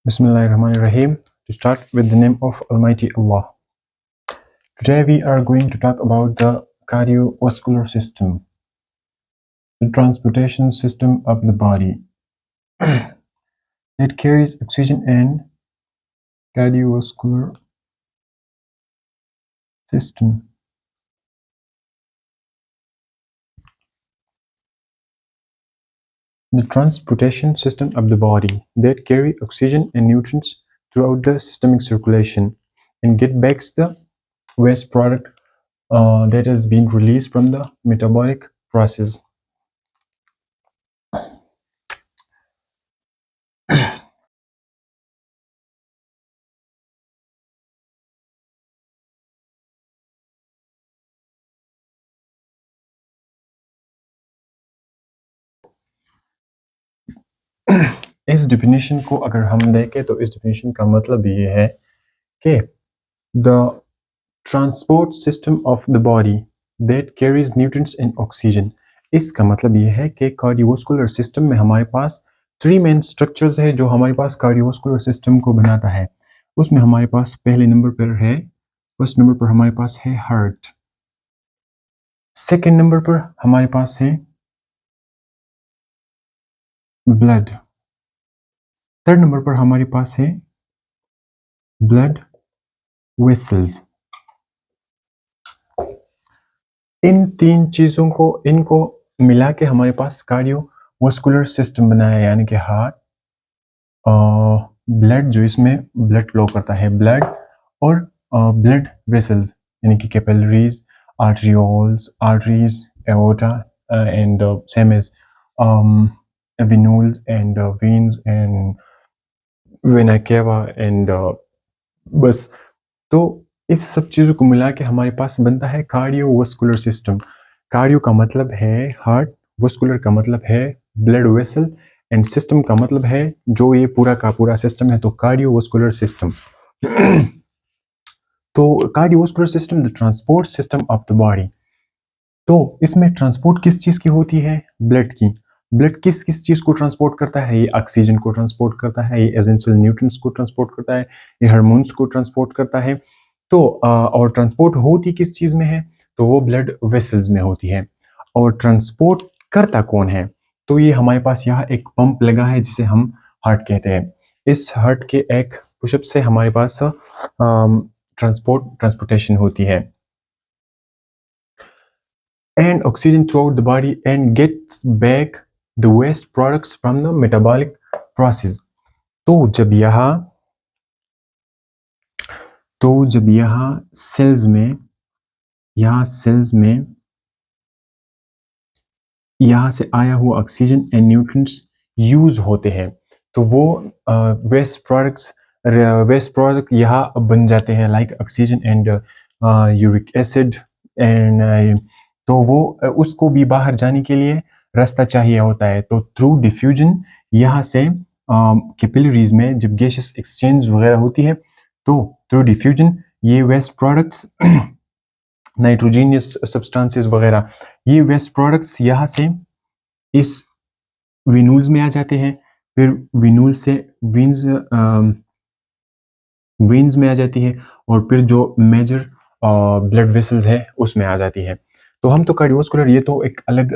Bismillahirrahmanirrahim. To start with the name of Almighty Allah. Today we are going to talk about the cardiovascular system, the transportation system of the body that carries oxygen and cardiovascular system. The transportation system of the body that carry oxygen and nutrients throughout the systemic circulation and get back the waste product that has been released from the metabolic process. इस definition को अगर हम देखें तो इस definition का मतलब ये है कि the transport system of the body that carries nutrients and oxygen. इसका मतलब ये है कि कार्डियोवास्कुलर सिस्टम में हमारे पास 3 मेन स्ट्रक्चर्स है जो हमारे पास कार्डियोवास्कुलर सिस्टम को बनाता है। उसमें हमारे पास पहले नंबर पर है, फर्स्ट नंबर पर हमारे पास है हार्ट, सेकेंड नंबर पर हमारे पास है ब्लड, थर्ड नंबर पर हमारे पास है ब्लड वेसल्स। इन 3 चीजों को इनको मिला के हमारे पास कार्डियोवास्कुलर सिस्टम बना है, यानी कि हार्ट, ब्लड जो इसमें ब्लड फ्लो करता है, ब्लड और ब्लड वेसल्स यानी कि capillaries, arteries, aorta and same as venules and veins and vena cava and बस। तो इस सब चीजों को मिला के हमारे पास बनता है कार्डियोवास्कुलर सिस्टम। कार्डियो का मतलब है हार्ट, वास्कुलर का मतलब है ब्लड वेसल एंड सिस्टम का मतलब है जो ये पूरा का पूरा सिस्टम है, तो कार्डियोवास्कुलर सिस्टम। तो cardiovascular system the transport system of the body. तो इसमें ट्रांसपोर्ट किस चीज की होती है? ब्लड की। ब्लड किस किस चीज को ट्रांसपोर्ट करता है? ये ऑक्सीजन को ट्रांसपोर्ट करता है, ये एसेंशियल न्यूट्रिएंट्स को ट्रांसपोर्ट करता है, ये हार्मोन्स को ट्रांसपोर्ट करता है। तो और ट्रांसपोर्ट होती किस चीज में है? तो वो ब्लड वेसल्स में होती है। और ट्रांसपोर्ट करता कौन है? तो ये हमारे पास यहाँ एक पंप लगा है जिसे हम हार्ट कहते हैं। इस हार्ट के एक पुशअप से हमारे पास ट्रांसपोर्टेशन होती है and oxygen throughout the body and gets back the waste products from the metabolic process। तो जब यहाँ सेल्स में यहाँ से आया हुआ ऑक्सीजन एंड न्यूट्रिएंट्स यूज होते हैं, तो वो वेस्ट प्रोडक्ट यहाँ बन जाते हैं, like oxygen and uric acid and तो वो उसको भी बाहर जाने के लिए रास्ता चाहिए होता है। तो थ्रू डिफ्यूजन यहाँ से कैपिलरीज में जब गैसेस एक्सचेंज वगैरह होती है, तो थ्रू डिफ्यूजन ये वेस्ट प्रोडक्ट्स नाइट्रोजीनियस सब्सटेंसेस वगैरह, ये वेस्ट प्रोडक्ट्स यहाँ से इस वेन्यूल्स में आ जाते हैं, फिर वेन्यूल से वेन्स में आ जाती है और फिर जो मेजर ब्लड वेसल्स है उसमें आ जाती है। तो हम तो कार्डियोवास्कुलर, ये तो एक अलग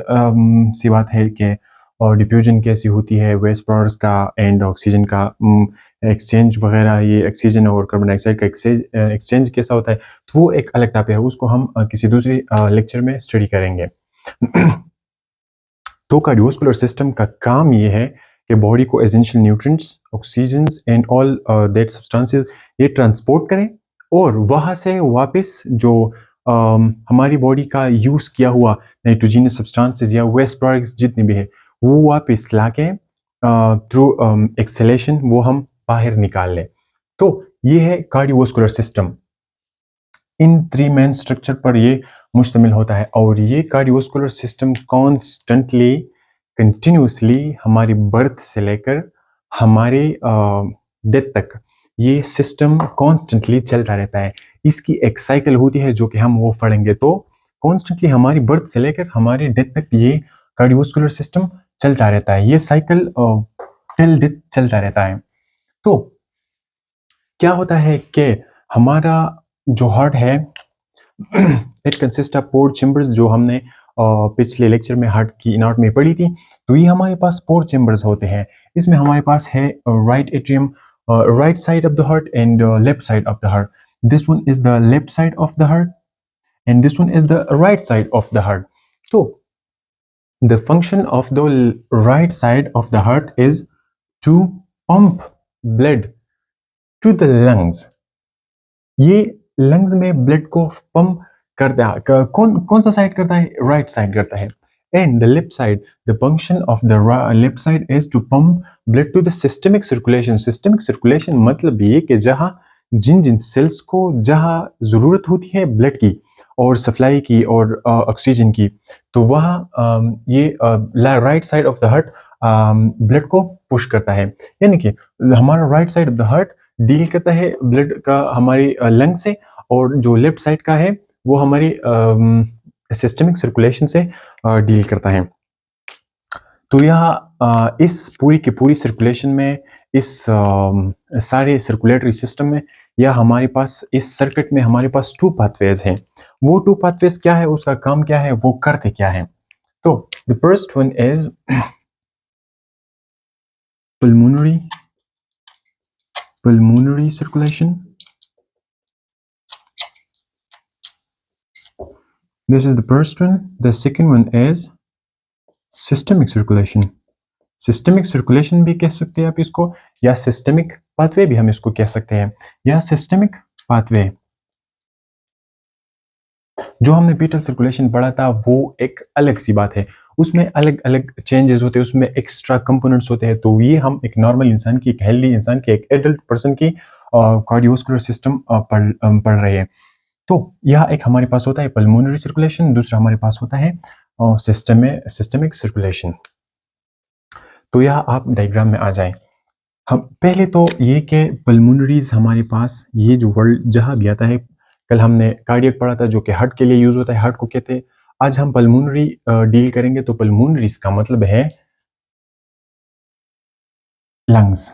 सी बात है कि और डिफ्यूजन कैसी होती है, वेस्ट प्रोडक्ट्स का एंड ऑक्सीजन का एक्सचेंज वगैरह, ये ऑक्सीजन और कार्बन डाइऑक्साइड का एक्सचेंज कैसा होता है, तो वो एक अलग टॉपिक है, उसको हम किसी दूसरी लेक्चर में स्टडी करेंगे। तो कार्डियोवास्कुलर सिस्टम का काम ये है कि बॉडी को essential nutrients, oxygen and all that substances ये ट्रांसपोर्ट करें और वहां से वापस जो हमारी बॉडी का यूज किया हुआ नाइट्रोजीनियस सब्सटेंसेस या वेस्ट प्रोडक्ट्स जितने भी है वो वापस लाके थ्रू एक्सहेलेशन वो हम बाहर निकाल लें। तो ये है कार्डियोवास्कुलर सिस्टम। इन 3 मेन स्ट्रक्चर पर ये मुश्तमिल होता है और ये कार्डियोवास्कुलर सिस्टम कॉन्स्टेंटली कंटिन्यूसली हमारी बर्थ से लेकर हमारे डेथ तक ये सिस्टम कॉन्स्टेंटली चलता रहता है। इसकी एक साइकिल होती है जो कि हम वो पढ़ेंगे। तो कॉन्स्टेंटली हमारी बर्थ से लेकर हमारे डेथ तक ये कार्डियोवास्कुलर सिस्टम चलता रहता है, ये साइकिल टिल डेथ चलता रहता है। तो क्या होता है कि हमारा जो हार्ट है इट कंसिस्ट ऑफ 4 चेम्बर्स, जो हमने पिछले लेक्चर में हार्ट की एनाटॉमी पढ़ी थी। तो ये हमारे पास 4 चेम्बर्स होते हैं। इसमें हमारे पास है right atrium, right side of the heart and left side of the heart. This one is the left side of the heart and this one is the right side of the heart. So the function of the right side of the heart is to pump blood to the lungs. ये lungs में blood को pump करता है। कौन कौन सा side करता है? राइट साइड करता है। And the left side, the function of the left side is to pump blood to the systemic circulation. Systemic circulation मतलब ये कि जहां जिन जिन सेल्स को जहां जरूरत होती है ब्लड की और सप्लाई की और ऑक्सीजन की, तो वहाँ ये right side of the heart blood को पुश करता है। यानी कि हमारा right side of the heart deal करता है ब्लड का हमारी लंग से, और जो लेफ्ट साइड का है वो हमारी सिस्टमिक सर्कुलेशन से डील करता है। तो यह इस पूरी की पूरी सर्कुलेशन में, इस सारे सर्कुलेटरी सिस्टम में, या हमारे पास इस सर्किट में हमारे पास 2 पाथवेज हैं। वो 2 पाथवेज क्या है, उसका काम क्या है, वो करते क्या है? तो the first one is pulmonary circulation. This is the first one. The second one is systemic circulation. Systemic circulation भी कह सकते हैं आप इसको, या सिस्टमिक पाथवे भी हम इसको कह सकते हैं। या सिस्टमिक पाथवे जो हमने पीटल सर्कुलेशन पढ़ा था वो एक अलग सी बात है, उसमें अलग अलग चेंजेस होते हैं, उसमें एक्स्ट्रा कंपोनेंट्स होते हैं। तो ये हम एक नॉर्मल इंसान की, एक हेल्दी इंसान की, एक एडल्ट पर्सन की कार्डियोवास्कुलर सिस्टम पढ़ रहे हैं। तो यह एक हमारे पास होता है पल्मोनरी सर्कुलेशन, दूसरा हमारे पास होता है सिस्टमिक सर्कुलेशन। तो यह आप डायग्राम में आ जाए। हम पहले तो ये कि पल्मोनरीज हमारे पास, ये जो वर्ड जहाँ भी आता है, कल हमने कार्डियक पढ़ा था जो कि हार्ट के लिए यूज होता है, हार्ट को कहते हैं। आज हम पल्मोनरी डील करेंगे। तो पल्मोनरीज का मतलब है लंग्स।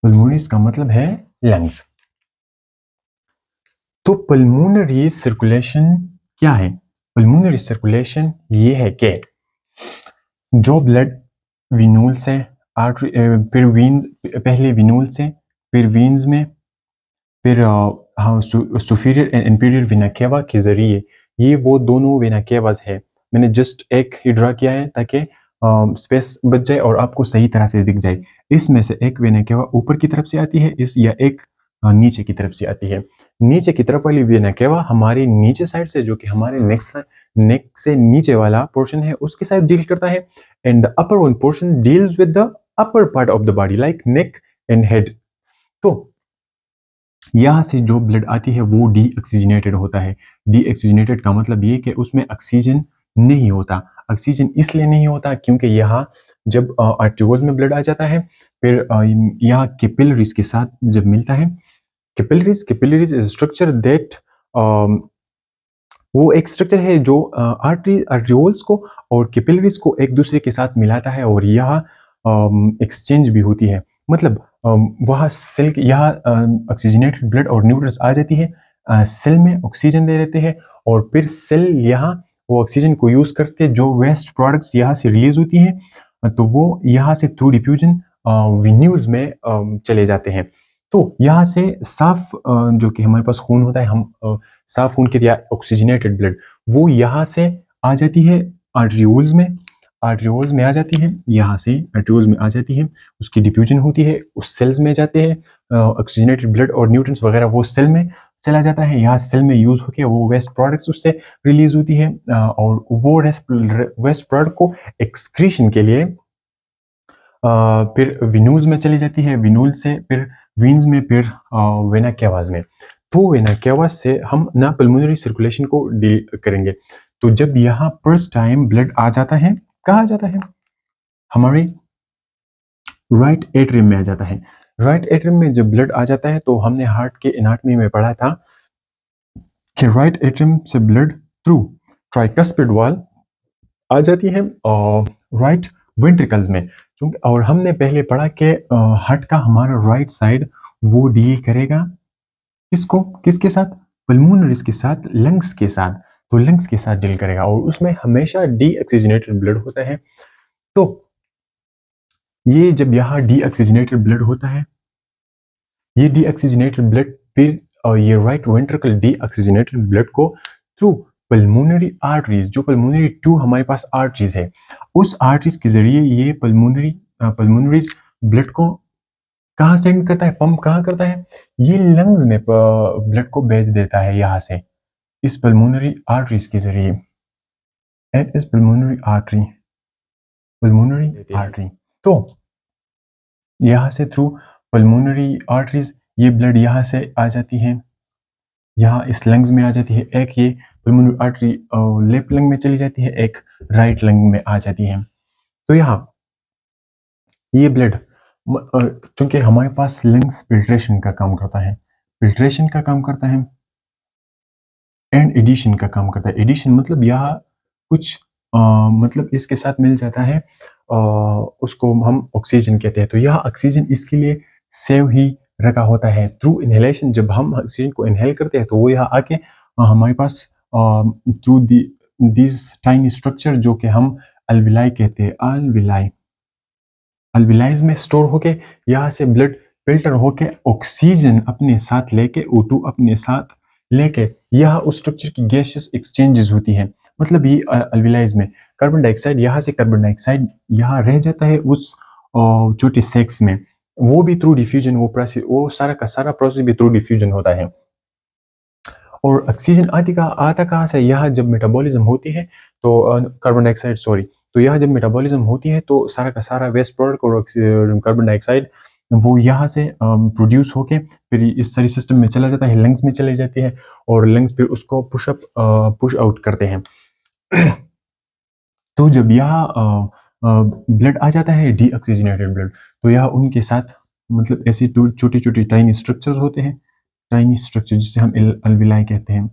पल्मोनरीज का मतलब है लंग्स। तो पल्मोनरी सर्कुलेशन क्या है? पल्मोनरी सर्कुलेशन ये है कि जो ब्लड विनूल से आर्टरी, फिर वीन्स, पहले विनूल से, फिर वीन्स में, फिर हाँ superior and inferior vena cava के जरिए, ये वो दोनों वेना केवास है। मैंने जस्ट एक ही ड्रा किया है ताकि स्पेस बच जाए और आपको सही तरह से दिख जाए। इसमें से एक वेना केवा ऊपर की तरफ से आती है, या एक नीचे की तरफ से आती है। नीचे की तरफ वाली वेना केवा हमारी नीचे साइड से, जो कि हमारे नेक से नीचे वाला पोर्शन है, उसके साथ डील करता है। And the upper one portion deals with the upper part of the body like neck and head. तो यहाँ से जो ब्लड आती है वो डी ऑक्सीजनेटेड होता है। डी ऑक्सीजनेटेड का मतलब ये कि उसमें ऑक्सीजन नहीं होता। ऑक्सीजन इसलिए नहीं होता क्योंकि यहाँ जब आर्टरियोल्स में ब्लड आ जाता है, फिर यहाँ कैपिलरीज के साथ जब मिलता है, कैपिलरीज इज स्ट्रक्चर दैट, वो एक स्ट्रक्चर है जो आर्टरियोल्स को और कैपिलरीज को एक दूसरे के साथ मिलाता है, और यहाँ एक्सचेंज भी होती है। मतलब वहाँ सेल के यहाँ ऑक्सीजनेटेड ब्लड और न्यूट्रंस आ जाती है, सेल में ऑक्सीजन दे देते हैं, और फिर सेल यहाँ वो ऑक्सीजन को यूज करके जो वेस्ट प्रोडक्ट्स यहाँ से रिलीज होती हैं, तो वो यहाँ से थ्रू डिफ्यूजन विन्यूल्स में चले जाते हैं। तो यहाँ से साफ जो कि हमारे पास खून होता है, हम साफ खून के या ऑक्सीजनेटेड ब्लड, वो यहाँ से आ जाती है आर्टरियोल्स में, आर्टरियोल्स में आ जाती है, यहाँ से आर्टरियोल्स में आ जाती है, उसकी डिफ्यूजन होती है, उस सेल्स में जाते हैं ऑक्सीजनेटेड ब्लड और न्यूट्रिएंट्स वगैरह, वो सेल में चला जाता है। यहाँ सेल में यूज होकर वो वेस्ट प्रोडक्ट्स उससे रिलीज होती है, और वो वेस्ट प्रोडक्ट को एक्सक्रीशन के लिए फिर विनूल्स में चली जाती है, विनूल से फिर वीन्स में, फिर वेना केवास में। तो वेना केवास से हम ना पल्मोनरी सर्कुलेशन को डील करेंगे। तो जब यहाँ फर्स्ट टाइम ब्लड आ जाता है, कहाँ जाता है? हमारे राइट एट्रियम में आ जाता है। राइट एट्रियम में जब ब्लड आ जाता है, तो हमने हार्ट के एनाटॉमी में पढ़ा था कि राइट एट्रियम से ब्लड थ्रू ट्राइकस्पिड वॉल आ जाती है राइट वेंट्रिकल्स में। और हमने पहले पढ़ा कि हार्ट का हमारा राइट साइड वो डील करेगा किसको, किसके साथ, पल्मोनरीज के साथ, लंग्स के साथ। तो लंग्स के साथ डील करेगा और उसमें हमेशा डीऑक्सीजनेटेड ब्लड होता है। तो ये जब यहाँ डीऑक्सीजनेटेड ब्लड होता है, ये डीऑक्सीजनेटेड ब्लड फिर ये राइट वेंट्रिकल डीऑक्सीजनेटेड ब्लड को थ्रू पल्मोनरी आर्टरीज, जो पल्मोनरी 2 हमारे पास आर्टरीज है, उस आर्टरीज के जरिए ये पल्मोनरीज ब्लड को कहाँ सेंड करता है, पंप कहाँ करता है, ये लंग्स में ब्लड को भेज देता है यहाँ से, इस पल्मोनरी आर्टरीज के जरिए। It is pulmonary artery. तो यहाँ से थ्रू पल्मोनरी आर्टरीज ये ब्लड यहाँ से आ जाती है, यहाँ इस लंग्स में आ जाती है, एक ये पल्मोनरी आर्टरी लेफ्ट लंग में चली जाती है, एक राइट लंग में आ जाती है। तो यहाँ ये ब्लड, चूंकि हमारे पास लंग्स फिल्ट्रेशन का काम करता है, एंड एडिशन का काम करता है। एडिशन मतलब यहाँ कुछ मतलब इसके साथ मिल जाता है, उसको हम ऑक्सीजन कहते हैं। तो यह ऑक्सीजन इसके लिए सेव ही रखा होता है थ्रू इनहेलेशन। जब हम ऑक्सीजन को इनहेल करते हैं तो वो यहाँ आके हमारे pass through this tiny structure जो कि हम अल्विलाई कहते हैं, अल्विलाइज में स्टोर होके यहाँ से ब्लड फिल्टर होके ऑक्सीजन अपने साथ लेके O2 अपने साथ लेके यह उस स्ट्रक्चर की गैसेस एक्सचेंजेस होती है। मतलब ये अल्विलाइज में कार्बन डाइऑक्साइड, यहाँ से कार्बन डाइऑक्साइड यहाँ रह जाता है उस छोटे सेक्स में, वो भी थ्रू डिफ्यूजन, वो सारा का सारा प्रोसेस भी थ्रू डिफ्यूजन होता है। और ऑक्सीजन आता कहाँ से, यहाँ जब मेटाबॉलिज्म होती है तो कार्बन डाइऑक्साइड सॉरी, तो यह जब मेटाबॉलिज्म होती है तो सारा का सारा वेस्ट प्रोडक्ट और कार्बन डाइऑक्साइड वो यहाँ से प्रोड्यूस होके फिर इस सारी सिस्टम में चला जाता है, लंग्स में चली जाती है और लंग्स फिर उसको पुश आउट करते हैं। तो जब यहाँ ब्लड आ जाता है डीऑक्सीजनेटेड ब्लड, तो यह उनके साथ मतलब ऐसे छोटे छोटे टाइनी स्ट्रक्चर्स होते हैं, टाइनी स्ट्रक्चर जिसे हम अल्विलाई कहते हैं।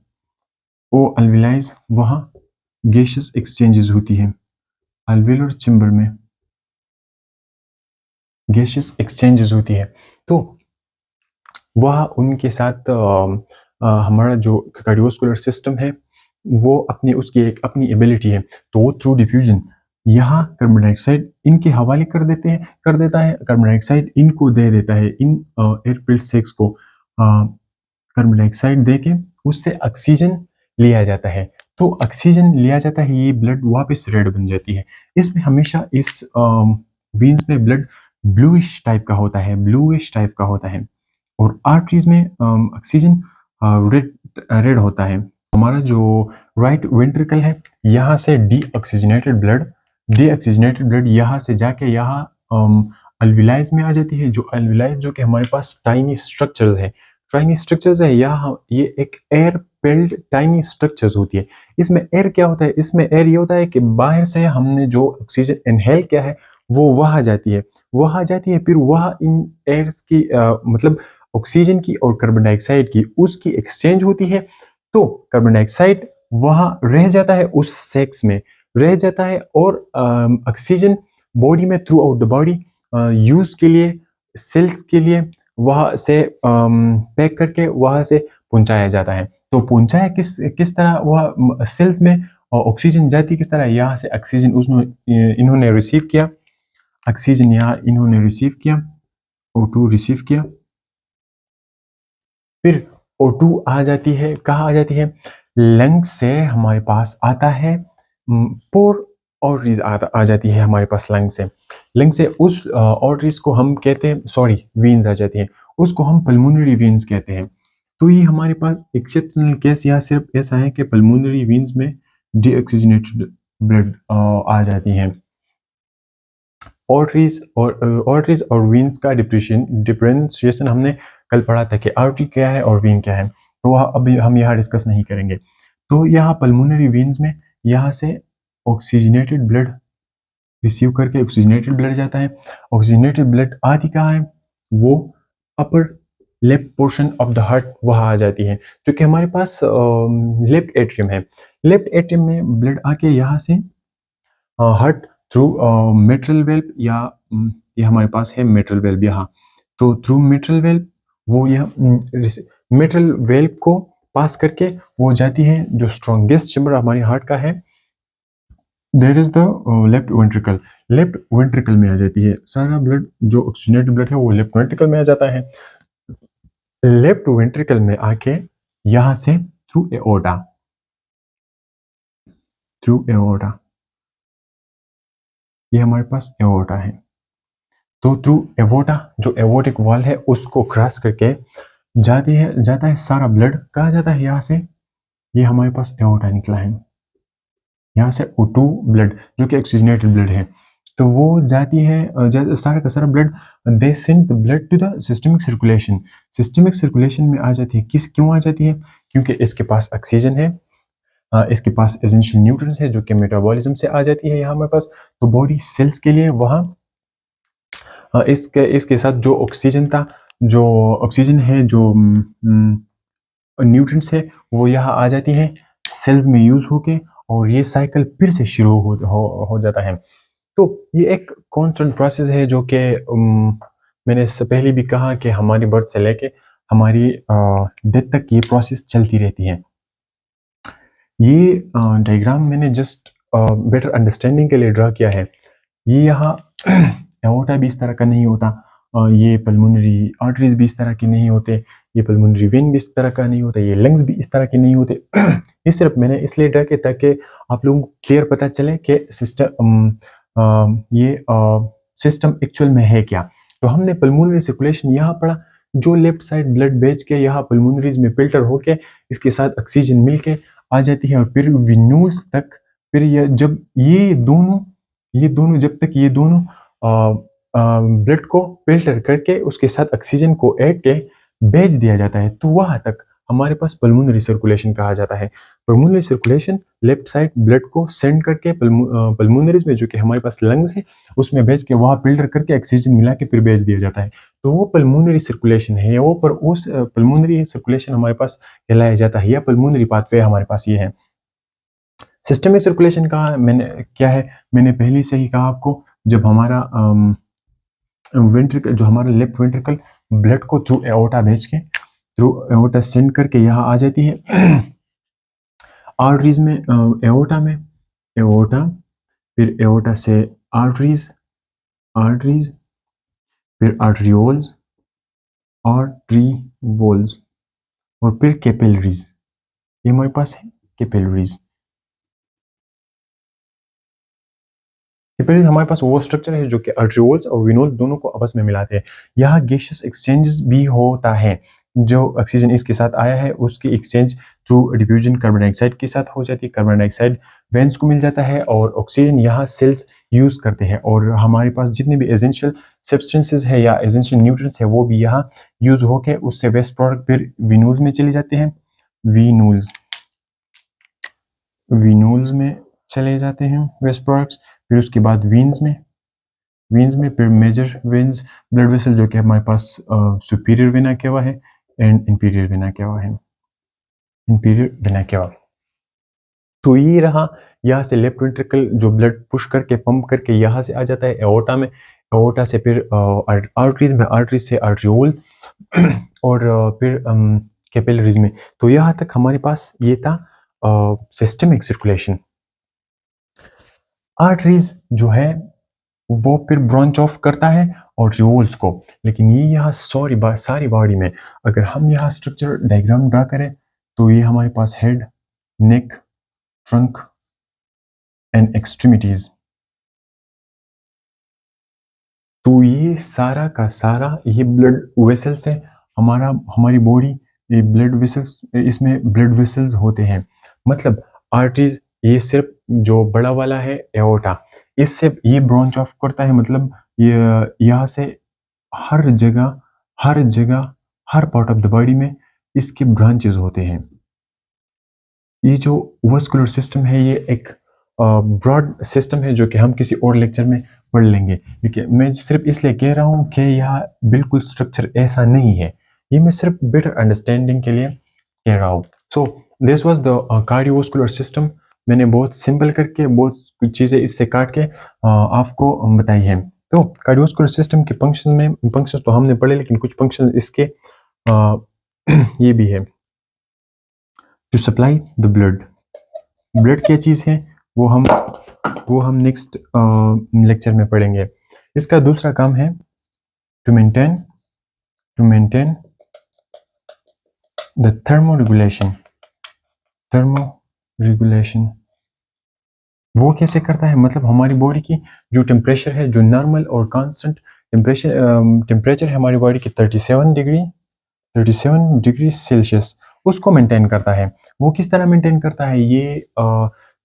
वो अल्विलाइज वहाँ गैसेस एक्सचेंजेस होती है, अल्वेलर चैम्बर में गैसेस एक्सचेंजेस होती है। तो वह उनके साथ हमारा जो कार्डियोवास्कुलर सिस्टम है वो उसकी एक अपनी एबिलिटी है, तो वो थ्रू डिफ्यूजन यहाँ कार्बन डाइऑक्साइड इनके हवाले कर देता है, कार्बन डाइऑक्साइड इनको दे देता है, इन एयरफिल्ड सेक्स को कार्बन डाइऑक्साइड दे के उससे ऑक्सीजन लिया जाता है। तो ऑक्सीजन लिया जाता है, ये ब्लड वापस रेड बन जाती है। इसमें हमेशा इस वेन्स में ब्लड ब्लूइश टाइप का होता है और आर्टरीज में ऑक्सीजन रेड होता है। हमारा जो राइट वेंट्रिकल है, यहाँ से डीऑक्सीजनेटेड ब्लड यहाँ से जाके यहाँ अल्विलाइज में आ जाती है, जो अल्विलाइज जो कि हमारे पास टाइनी स्ट्रक्चर्स है। यहाँ ये एक एयर फिल्ड टाइनी स्ट्रक्चर्स होती है। इसमें एयर क्या होता है, इसमें एयर ये होता है कि बाहर से हमने जो ऑक्सीजन इनहेल किया है वो वहाँ जाती है, फिर वह इन एयर्स की मतलब ऑक्सीजन की और कार्बन डाइऑक्साइड की उसकी एक्सचेंज होती है। तो कार्बन डाइऑक्साइड वहाँ रह जाता है, उस सेक्स में रह जाता है और ऑक्सीजन बॉडी में through out the body use के लिए, सेल्स के लिए वहाँ से पैक करके वहाँ से पहुंचाया जाता है। तो पहुंचाया किस तरह, वह सेल्स में ऑक्सीजन जाती किस तरह, यहाँ से ऑक्सीजन इन्होंने रिसीव किया, ऑक्सीजन यहाँ इन्होंने रिसीव किया, O2 रिसीव किया, फिर O2 आ जाती है, कहाँ आ जाती है, लंग्स से हमारे पास आता है, पोर ऑर्टरीज आ जाती है हमारे पास लंग से उस ऑर्टरीज को हम कहते हैं, सॉरी वेन्स आ जाती हैं, उसको हम पल्मोनरी वेन्स कहते हैं। तो ये हमारे पास एक्सेप्शनल केस यहाँ सिर्फ ऐसा है कि पल्मोनरी वेन्स में डीऑक्सीजनेटेड ब्लड आ जाती हैं। ऑर्टरीज और वेन्स का डिफरेंशिएशन हमने कल पढ़ा था कि आर्टरी क्या है और वेन क्या है, तो वह अभी हम यहाँ डिस्कस नहीं करेंगे। तो यहाँ पल्मोनरी वेन्स में यहाँ से ऑक्सीजनेटेड ब्लड रिसीव करके ऑक्सीजनेटेड ब्लड जाता है। ऑक्सीजनेटेड ब्लड आती कहाँ है, वो upper left portion of the heart वहाँ आ जाती है, क्योंकि हमारे पास लेफ्ट एट्रियम है। लेफ्ट एट्रियम में ब्लड आके यहाँ से हार्ट थ्रू मिट्रल वेल्व, या ये हमारे पास है मिट्रल वेल्व यहाँ, तो थ्रू मिट्रल वेल्व वो यह मिट्रल वेल्व को पास करके वो जाती है जो स्ट्रॉन्गेस्ट चैम्बर हमारी हार्ट का है, there is the left ventricle. Left ventricle में आ जाती है सारा ब्लड, जो ऑक्सीजनेटेड ब्लड है वो लेफ्ट वेंट्रिकल में आ जाता है। लेफ्ट वेंट्रिकल में आके यहां से थ्रू एओर्टा, ये हमारे पास एओर्टा है। तो थ्रू एवोर्टा, जो एवोटिक वॉल है उसको क्रॉस करके जाता है सारा ब्लड। कहा जाता है यहाँ से, ये हमारे पास एओर्टा निकला है, यहाँ से O2 ब्लड जो कि ऑक्सीजनेटेड ब्लड है, तो वो जाती है सारा का सारा blood, they send the blood to the systemic circulation. Systemic circulation में आ जाती है, क्यों आ जाती है? क्योंकि इसके पास ऑक्सीजन है, इसके पास एसेंशियल न्यूट्रिएंट्स है जो कि मेटाबॉलिज्म से आ जाती है यहाँ हमारे पास। तो बॉडी सेल्स के लिए वहाँ इसके साथ जो ऑक्सीजन था, जो ऑक्सीजन है, जो न्यूट्रिएंट्स है, वो यहाँ आ जाती है सेल्स में यूज होके, और ये साइकिल फिर से शुरू हो जाता है। तो ये एक कॉन्स्टेंट प्रोसेस है जो कि मैंने इससे पहले भी कहा कि हमारी बर्थ से लेके हमारी डेथ तक ये प्रोसेस चलती रहती है। ये डायग्राम मैंने जस्ट बेटर अंडरस्टैंडिंग के लिए ड्रा किया है। ये यहाँ एओर्टा भी इस तरह का नहीं होता, ये पल्मोनरी आर्टरीज भी इस तरह के नहीं होते, ये पल्मोनरी वेन भी इस तरह का नहीं होता, ये लंग्स भी इस तरह के नहीं होते। ये सिर्फ मैंने इसलिए ड्रा किया ताकि आप लोगों को क्लियर पता चले कि ये सिस्टम एक्चुअल में है क्या। तो हमने पल्मोनरी सर्कुलेशन यहाँ पढ़ा, जो लेफ्ट साइड ब्लड भेज के यहाँ पल्मोनरीज में फिल्टर होके इसके साथ ऑक्सीजन मिलके आ जाती है, और फिर विन्यूल्स तक, फिर जब ये दोनों जब तक ये दोनों ब्लड को फिल्टर करके उसके साथ ऑक्सीजन को ऐड के भेज दिया जाता है, तो वहां तक हमारे पास पल्मोनरी सर्कुलेशन कहा जाता है। Pulmonary circulation left side blood को सेंड करके पल्मोनरीज में, जो कि हमारे पास लंग्स है, उसमें भेज के वहां फिल्टर करके ऑक्सीजन मिला के फिर भेज दिया जाता है। तो वो पल्मोनरी सर्कुलेशन है, वो पर उस पल्मोनरी सर्कुलेशन हमारे पास कहलाया जाता है, या पल्मोनरी पाथवे हमारे पास ये है। सिस्टमिक सर्कुलेशन का क्या है, मैंने पहले से ही कहा आपको, जब हमारा वेंट्रिकल, जो हमारा लेफ्ट वेंट्रिकल ब्लड को थ्रू एओर्टा भेज के, थ्रू एओर्टा सेंड करके यहाँ आ जाती है आर्टरीज में, एओर्टा, फिर एओर्टा से आर्टरीज, फिर आर्ट्रियोल्स, और फिर कैपिलरीज। ये हमारे पास है कैपिलरीज। कैपिलरीज हमारे पास वो स्ट्रक्चर है जो कि आर्ट्रियोल्स और वेनोल्स दोनों को आपस में मिलाते हैं। यहाँ गैसियस एक्सचेंजेस भी होता है, जो ऑक्सीजन इसके साथ आया है उसकी exchange through diffusion carbon dioxide के साथ हो जाती है। कार्बन डाइऑक्साइड वेंस को मिल जाता है, और ऑक्सीजन यहाँ सेल्स यूज करते हैं, और हमारे पास जितने भी एसेंशियल सब्सटेंसेस है या एसेंशियल न्यूट्रिएंट्स है वो भी यहाँ यूज होके उससे वेस्ट प्रोडक्ट फिर विनूल्स में चले जाते हैं, विनूल्स में चले जाते हैं वेस्ट प्रोडक्ट्स। फिर उसके बाद वीन्स में फिर मेजर वेन्स, ब्लड वेसल, जो कि हमारे पास सुपीरियर वेना केवा है एंड इंफीरियर वेना केवा। तो ये रहा, यहाँ से लेफ्ट वेंट्रिकल जो ब्लड पुश करके पंप करके यहाँ से आ जाता है एओर्टा में, एओर्टा से फिर आर्टरीज में, आर्टरीज से आर्ट्रियोल, और फिर कैपिलरीज में। तो यहाँ तक हमारे पास ये था सिस्टमिक सर्कुलेशन। आर्टरीज जो है वो फिर ब्रांच ऑफ करता है और रिवोल्स को, लेकिन ये यहाँ सारी बॉडी में, अगर हम यहाँ स्ट्रक्चर डायग्राम ड्रा करें तो ये हमारे पास head, neck, trunk and extremities. तो ये सारा का सारा ये ब्लड वेसल्स है, हमारी बॉडी, ये ब्लड वेसल्स, इसमें ब्लड वेसल्स होते हैं। मतलब आर्टरीज ये सिर्फ जो बड़ा वाला है एओर्टा, इससे ये ब्रांच ऑफ करता है, मतलब ये यहाँ से हर जगह हर पार्ट ऑफ द बॉडी में इसके ब्रांचेस होते हैं। ये जो वस्कुलर सिस्टम है ये एक ब्रॉड सिस्टम है जो कि हम किसी और लेक्चर में पढ़ लेंगे, लेकिन मैं सिर्फ इसलिए कह रहा हूँ कि यह बिल्कुल स्ट्रक्चर ऐसा नहीं है, ये मैं सिर्फ बेटर अंडरस्टैंडिंग के लिए कह रहा हूँ। So this was the cardiovascular system. मैंने बहुत सिंपल करके बहुत कुछ चीज़ें इससे काट के आपको बताई है। तो कार्डियोवास्कुलर सिस्टम के फंक्शन तो हमने पढ़े, लेकिन कुछ फंक्शन इसके ये भी है to supply the blood. Blood क्या चीज़ है वो हम नेक्स्ट लेक्चर में पढ़ेंगे। इसका दूसरा काम है to maintain the thermoregulation. वो कैसे करता है, मतलब हमारी बॉडी की जो टेम्परेचर है, जो नॉर्मल और कांस्टेंट टेम्परेचर है हमारी बॉडी की 37 डिग्री सेल्सियस, उसको मेंटेन करता है। वो किस तरह मेंटेन करता है, ये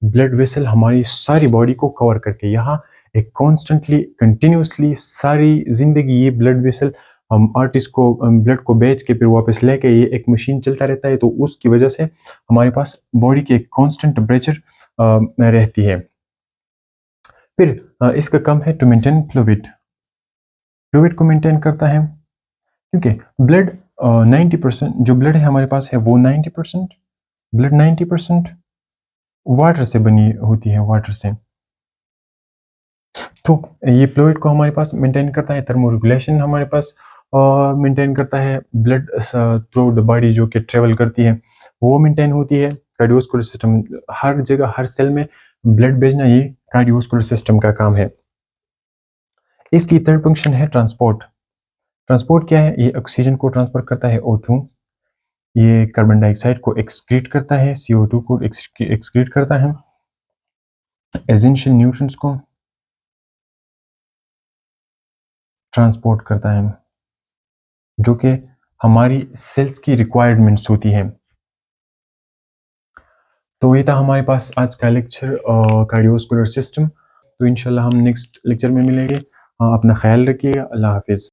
ब्लड वेसल हमारी सारी बॉडी को कवर करके यहाँ एक कॉन्स्टेंटली कंटिन्यूसली सारी जिंदगी ये ब्लड वेसल हम आर्टिस्ट को ब्लड को बेच के फिर वापस लेके ये एक मशीन चलता रहता है, तो उसकी वजह से हमारे पास बॉडी की एक कांस्टेंट टेम्परेचर रहती है। फिर इसका काम है टू मेंटेन फ्लूइड को मेंटेन करता है, क्योंकि ब्लड 90% जो ब्लड है हमारे पास है वो 90% वाटर से बनी होती है, वाटर से। तो ये फ्लूइड को हमारे पास मेंटेन करता है, थर्मोरेगुलेशन हमारे पास मेंटेन करता है, ब्लड थ्रू द बॉडी जो कि ट्रेवल करती है वो मेंटेन होती है। कार्डियोवास्कुलर सिस्टम, हर जगह हर सेल में ब्लड भेजना, ये कार्डियोवास्कुलर सिस्टम का काम है। इसकी थर्ड फंक्शन है ट्रांसपोर्ट क्या है, ये ऑक्सीजन को ट्रांसफर करता है O2, ये कार्बन डाइऑक्साइड को एक्सक्रीट करता है, CO2 को एक्सक्रीट करता है, एसेंशियल न्यूट्रिएंट्स को ट्रांसपोर्ट करता है, जो कि हमारी सेल्स की रिक्वायरमेंट्स होती हैं। तो ये था हमारे पास आज का लेक्चर कार्डियोवास्कुलर सिस्टम। तो इंशाल्लाह हम नेक्स्ट लेक्चर में मिलेंगे। अपना ख्याल रखिएगा। अल्लाह हाफिज़।